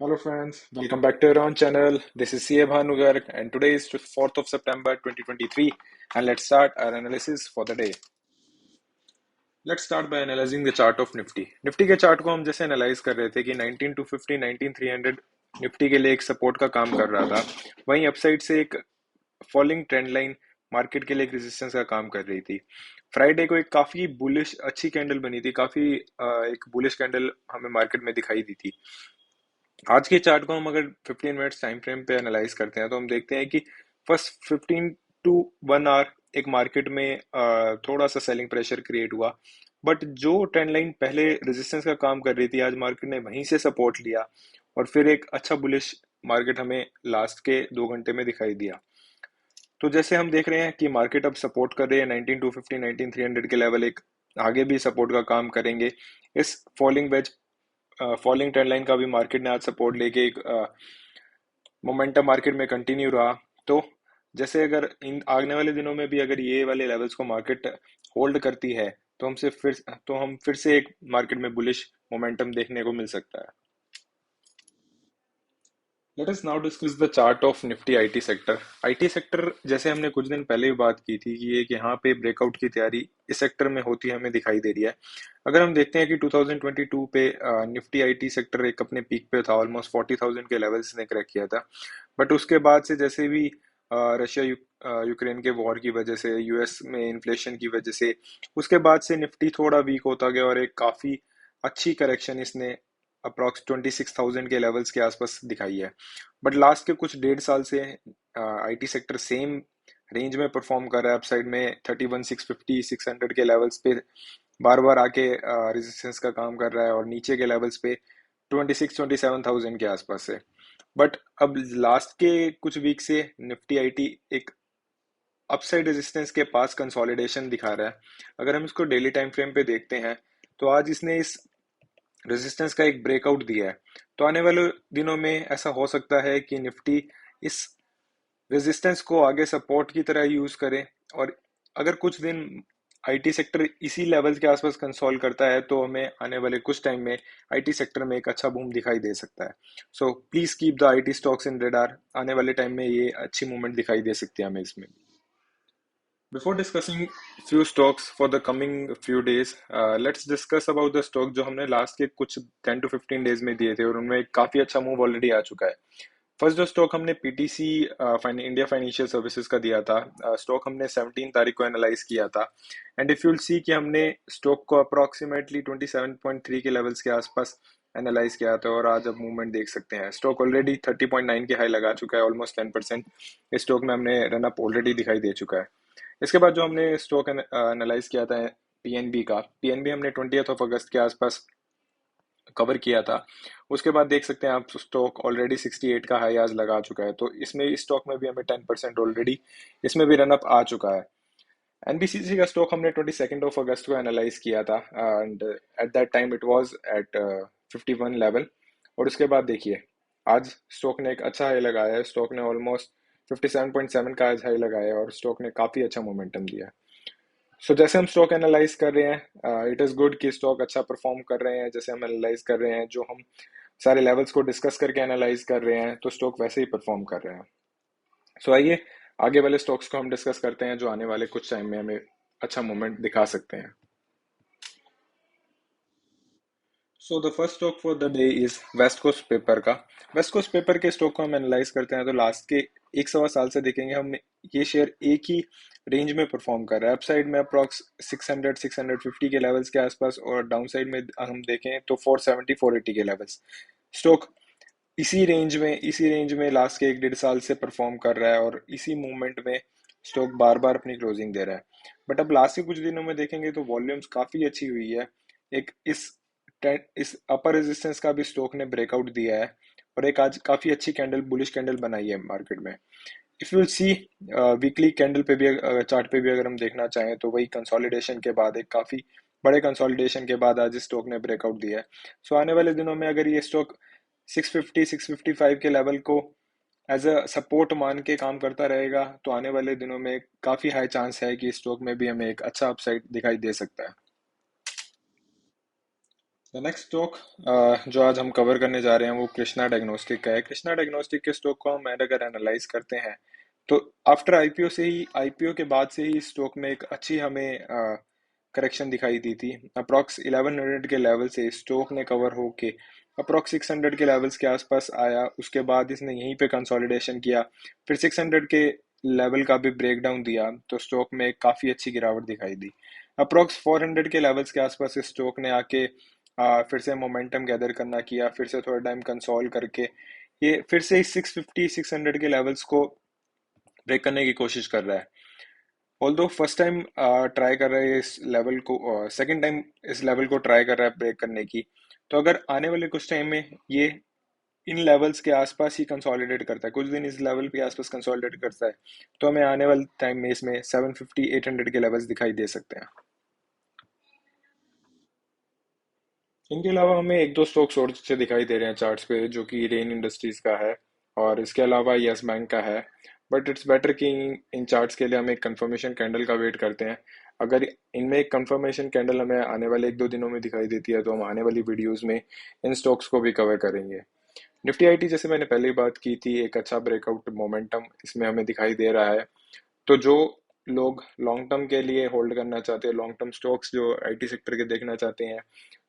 Hello friends, welcome back to our own channel. This is CA Bhanugar and today is 4th of September 2023 and let's start our analysis for the day. Let's start by analyzing the chart of Nifty. Nifty के chart को हम जैसे analyse कर रहे थे कि 19250 19300 Nifty के लिए एक सपोर्ट का काम कर रहा था, वहीं अपसाइड से एक फॉलिंग ट्रेंड लाइन मार्केट के लिए एक रेजिस्टेंस का काम कर रही थी। फ्राइडे को एक काफी बुलिश अच्छी कैंडल बनी थी, काफी एक बुलिश कैंडल हमें मार्केट में दिखाई दी थी। आज के चार्ट को हम अगर 15 मिनट्स टाइम फ्रेम पे एनालाइज करते हैं तो हम देखते हैं कि फर्स्ट 15 टू 1 आवर एक मार्केट में थोड़ा सा सेलिंग प्रेशर क्रिएट हुआ, बट जो ट्रेंड लाइन पहले रेजिस्टेंस का काम कर रही थी आज मार्केट ने वहीं से सपोर्ट लिया और फिर एक अच्छा बुलिश मार्केट हमें लास्ट के 2 घंटे में दिखाई दिया। तो जैसे हम देख रहे हैं कि मार्केट अब सपोर्ट कर रही है 19250 19300 के लेवल, एक आगे भी सपोर्ट का काम करेंगे। इस फॉलिंग ट्रेंड लाइन का भी मार्केट ने आज सपोर्ट लेके एक मोमेंटम मार्केट में कंटिन्यू रहा। तो जैसे अगर इन आने वाले दिनों में भी अगर ये वाले लेवल्स को मार्केट होल्ड करती है तो हम फिर से एक मार्केट में बुलिश मोमेंटम देखने को मिल सकता है। Let us now discuss the chart of Nifty IT sector. IT sector जैसे हमने कुछ दिन पहले ही बात की थी कि एक यहाँ पे ब्रेकआउट की तैयारी इस सेक्टर में होती है हमें दिखाई दे रही है। अगर हम देखते हैं कि 2022 पे निफ्टी आईटी सेक्टर एक अपने पीक पे था, ऑलमोस्ट 40,000 के लेवल्स ने क्रैक किया था, बट उसके बाद से जैसे भी यूक्रेन के वॉर की वजह से, यूएस में इन्फ्लेशन की वजह से, उसके बाद से निफ्टी थोड़ा वीक होता गया और एक काफी अच्छी करेक्शन इसने अप्रॉक्स 26,000 के लेवल्स के आसपास दिखाई है। बट लास्ट के कुछ 1.5 साल से आईटी सेक्टर सेम रेंज में परफॉर्म कर रहा है। अपसाइड में 31,650 600 के लेवल्स पे बार बार आके रेजिस्टेंस का काम कर रहा है और नीचे के लेवल्स पे 27,000 के आसपास है। बट अब लास्ट के कुछ वीक से निफ्टी आईटी एक अपसाइड रेजिस्टेंस के पास कंसोलिडेशन दिखा रहा है। अगर हम इसको डेली टाइम फ्रेम पे देखते हैं तो आज इसने इस रेजिस्टेंस का एक ब्रेकआउट दिया है। तो आने वाले दिनों में ऐसा हो सकता है कि निफ्टी इस रेजिस्टेंस को आगे सपोर्ट की तरह यूज करे और अगर कुछ दिन आईटी सेक्टर इसी लेवल के आसपास कंसोल करता है तो हमें आने वाले कुछ टाइम में आईटी सेक्टर में एक अच्छा बूम दिखाई दे सकता है। So please keep the IT stocks in radar. आने वाले टाइम में ये अच्छी मूवमेंट दिखाई दे सकती है हमें इसमें। Before discussing few stocks for the coming few days, let's discuss about the stock जो हमने लास्ट के कुछ 10 to 15 डेज में दिए थे और उनमें काफी अच्छा मूव ऑलरेडी आ चुका है। फर्स्ट जो स्टॉक हमने पीटीसी इंडिया फाइनेंशियल सर्विसेज का दिया था, स्टॉक हमने 17 तारीख को एनालाइज किया था एंड इफ यूल सी कि हमने स्टॉक को अप्रोक्सीमेटली 27.3 के लेवल्स के आसपास एनालाइज किया था और आज अब मूवमेंट देख सकते हैं। स्टॉक ऑलरेडी 30.9 के हाई लगा चुका है, ऑलमोस्ट 10%। इस स्टॉक में हमने रन अप ऑलरेडी दिखाई दे चुका है। इसके बाद जो हमने स्टॉक एनालाइज किया था पीएनबी का, पीएनबी हमने 20 अगस्त के आसपास कवर किया था। उसके बाद देख सकते हैं आप स्टॉक ऑलरेडी 68 का हाई आज लगा चुका है, तो इसमें इस स्टॉक में भी हमें 10% ऑलरेडी इसमें भी रन अप आ चुका है। एनबीसीसी का स्टॉक हमने 22 अगस्त को एनालाइज किया था and at that time it was at 51 level. और उसके बाद देखिए आज स्टॉक ने एक अच्छा हाई लगाया है। स्टॉक ने ऑलमोस्ट 57.7 का आज हाई लगाया है और स्टॉक ने काफ़ी अच्छा मोमेंटम दिया है। सो जैसे हम स्टॉक एनालाइज कर रहे हैं, इट इज़ गुड कि स्टॉक अच्छा परफॉर्म कर रहे हैं। जैसे हम एनालाइज कर रहे हैं, जो हम सारे लेवल्स को डिस्कस करके एनालाइज कर रहे हैं, तो स्टॉक वैसे ही परफॉर्म कर रहे हैं। सो आइए आगे वाले स्टॉक्स को हम डिस्कस करते हैं जो आने वाले कुछ टाइम में हमें अच्छा मोमेंट दिखा सकते हैं। So the first stock for the day is West Coast Paper का। वेस्ट कोस्ट पेपर के स्टॉक को हम एनालाइज करते हैं तो लास्ट के 1 सवा साल से देखेंगे हम, ये शेयर एक ही रेंज में परफॉर्म कर रहा है। अपसाइड में अप्रॉक्स 600 650 के लेवल्स के आसपास और डाउन साइड में हम देखें तो 470 480 के लेवल्स। स्टॉक इसी रेंज में लास्ट के 1 1.5 साल से परफॉर्म कर रहा है और इसी मूवमेंट में स्टॉक बार बार अपनी क्लोजिंग दे रहा है। बट अब लास्ट के कुछ दिनों में देखेंगे तो वॉल्यूम्स काफ़ी अच्छी हुई है। एक इस अपर रेजिस्टेंस का भी स्टॉक ने ब्रेकआउट दिया है और एक आज काफ़ी अच्छी कैंडल बुलिश कैंडल बनाई है मार्केट में। If you see weekly candle पे भी, चार्ट पे भी अगर हम देखना चाहें तो वही कंसोलिडेशन के बाद, एक काफ़ी बड़े कंसोलिडेशन के बाद आज इस स्टॉक ने ब्रेकआउट दिया है। सो आने वाले दिनों में अगर ये स्टॉक 650 655 के लेवल को एज अ सपोर्ट मान के काम करता रहेगा तो आने वाले दिनों में काफ़ी हाई चांस है कि स्टॉक में भी हमें एक अच्छा अपसाइड दिखाई दे सकता है। नेक्स्ट स्टॉक जो आज हम कवर करने जा रहे हैं वो कृष्णा डायग्नोस्टिक का है। कृष्णा डायग्नोस्टिक के स्टॉक को हम अगर एनालाइज करते हैं तो आफ्टर आईपीओ से ही, आईपीओ के बाद से ही स्टॉक में एक अच्छी हमें करेक्शन दिखाई दी थी। अप्रॉक्स 1100 के लेवल से स्टॉक ने कवर होके अप्रॉक्स 600 के लेवल्स के आसपास आया। उसके बाद इसने यहीं पे कंसोलिडेशन किया, फिर 600 के लेवल का भी ब्रेक डाउन दिया तो स्टॉक में काफ़ी अच्छी गिरावट दिखाई दी। अप्रॉक्स 400 के लेवल्स के आसपास स्टॉक ने आके फिर से मोमेंटम गैदर करना किया, फिर से थोड़ा टाइम कंसोल करके ये फिर से 650 600 के लेवल्स को ब्रेक करने की कोशिश कर रहा है। ऑल्दो फर्स्ट टाइम ट्राई कर रहा है इस लेवल को, सेकंड टाइम इस लेवल को ट्राई कर रहा है ब्रेक करने की। तो अगर आने वाले कुछ टाइम में ये इन लेवल्स के आसपास ही कंसोलिडेट करता है, कुछ दिन इस लेवल के आसपास कंसोलिडेट करता है, तो हमें आने वाले टाइम में इसमें 750 800 के लेवल्स दिखाई दे सकते हैं। इनके अलावा हमें एक दो स्टॉक्स और से दिखाई दे रहे हैं चार्ट्स पे, जो कि रेन इंडस्ट्रीज का है और इसके अलावा यस बैंक का है। बट इट्स बेटर कि इन चार्ट्स के लिए हम एक कंफर्मेशन कैंडल का वेट करते हैं। अगर इनमें एक कंफर्मेशन कैंडल हमें आने वाले एक दो दिनों में दिखाई देती है तो हम आने वाली वीडियोस में इन स्टॉक्स को भी कवर करेंगे। निफ्टी आईटी जैसे मैंने पहले ही बात की थी, एक अच्छा ब्रेकआउट मोमेंटम इसमें हमें दिखाई दे रहा है। तो जो लोग लॉन्ग टर्म के लिए होल्ड करना चाहते हैं, लॉन्ग टर्म स्टॉक्स जो आईटी सेक्टर के देखना चाहते हैं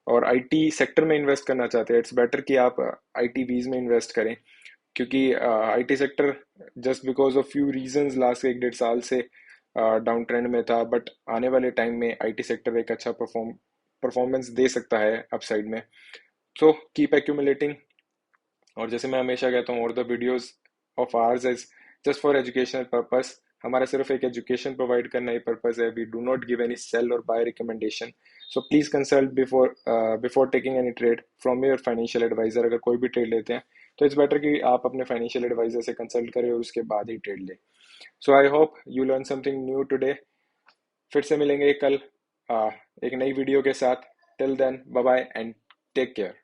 और आईटी सेक्टर में इन्वेस्ट करना चाहते हैं, इट्स बेटर कि आप आईटी वीज में इन्वेस्ट करें। क्योंकि IT sector just because of few reasons last एक डेढ़ साल से डाउन ट्रेंड में था, बट आने वाले टाइम में आईटी सेक्टर एक अच्छा परफॉर्मेंस दे सकता है अपसाइड में। So keep accumulating. और जैसे मैं हमेशा कहता हूँ, और the videos of ours is just for educational purpose. हमारा सिर्फ एक एजुकेशन प्रोवाइड करना ही पर्पस है। We do not give any sell और buy recommendation. So please consult before before taking any trade from your financial advisor. अगर कोई भी ट्रेड लेते हैं तो इट्स बेटर कि आप अपने फाइनेंशियल एडवाइजर से कंसल्ट करें और उसके बाद ही ट्रेड लें। So I hope you learn something new today. फिर से मिलेंगे कल एक नई वीडियो के साथ। Till then bye bye and take care.